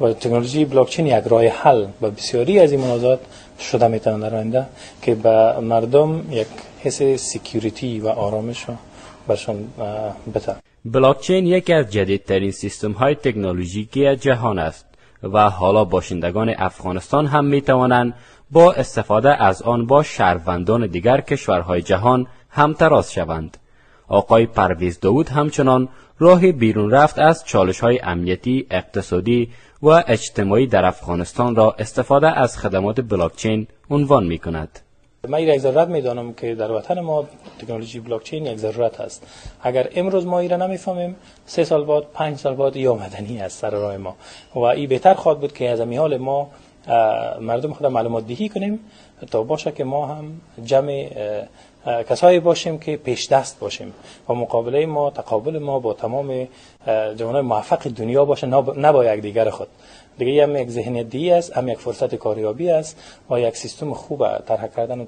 و تکنولوژی بلاکچین یک راه حل به بسیاری از این منازعات شده میتونه در آینده که به مردم یک حس سکیوریتی و آرامش رو برشان بده. بلاکچین یکی از جدیدترین سیستم های تکنولوژیکی جهان است و حالا باشندگان افغانستان هم می توانند با استفاده از آن با شهروندان دیگر کشورهای جهان همتراز شوند. آقای پرویز داود همچنان راه بیرون رفت از چالش‌های امنیتی، اقتصادی و اجتماعی در افغانستان را استفاده از خدمات بلاکچین عنوان می‌کند. من یک ضرورت می‌دانم که در وطن ما تکنولوژی بلاکچین یک ضرورت است. اگر امروز ما ایران نمی‌فهمیم 3 سال بعد 5 سال بعد یا آمدنی است سر راه ما و این بهتر خواهد بود که از این حال ما مردم خود معلومات دهی کنیم تا باشه که ما هم جمع کسایی باشیم که پیش دست باشیم و مقابله ما تقابل ما با تمام جوانای موفق دنیا باشه، نه با یک دیگر خود. دیگه هم یک ذهنیت دی است، هم یک فرصت کاریابی است و یک سیستم خوب طرح کردن و